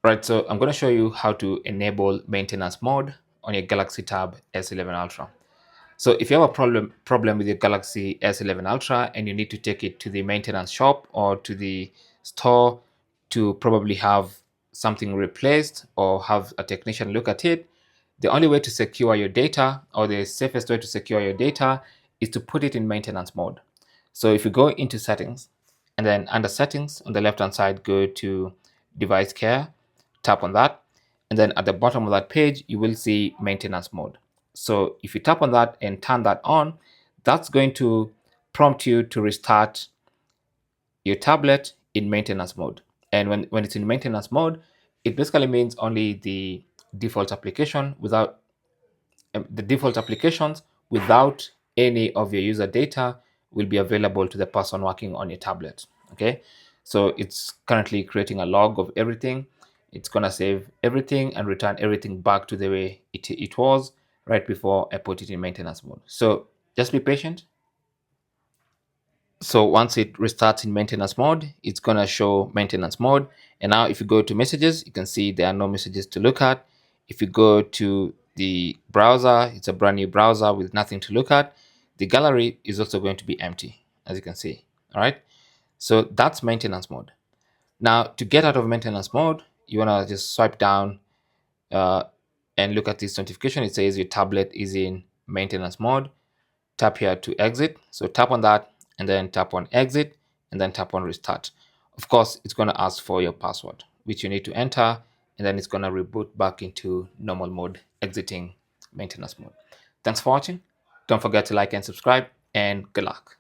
Right, so I'm going to show you how to enable maintenance mode on your Galaxy Tab S11 Ultra. So if you have a problem with your Galaxy S11 Ultra and you need to take it to the maintenance shop or to the store to probably have something replaced or have a technician look at it, the only way to secure your data, or the safest way to secure your data, is to put it in maintenance mode. So if you go into settings and then under settings on the left hand side, go to device care, tap on that, and then at the bottom of that page you will see maintenance mode. So if you tap on that and turn that on, that's going to prompt you to restart your tablet in maintenance mode. And when it's in maintenance mode, it basically means only the default application without the default applications without any of your user data will be available to the person working on your tablet. Okay, so it's currently creating a log of everything. It's gonna save everything and return everything back to the way it was right before I put it in maintenance mode. So just be patient. So once it restarts in maintenance mode, it's gonna show maintenance mode. And now if you go to messages, you can see there are no messages to look at. If you go to the browser, it's a brand new browser with nothing to look at. The gallery is also going to be empty, as you can see. All right. So that's maintenance mode. Now to get out of maintenance mode, you wanna just swipe down uh, and look at this notification. It says your tablet is in maintenance mode. Tap here to exit. So tap on that and then tap on exit and then tap on restart. Of course, it's going to ask for your password, which you need to enter, and then it's going to reboot back into normal mode, exiting maintenance mode. Thanks for watching. Don't forget to like and subscribe, and good luck.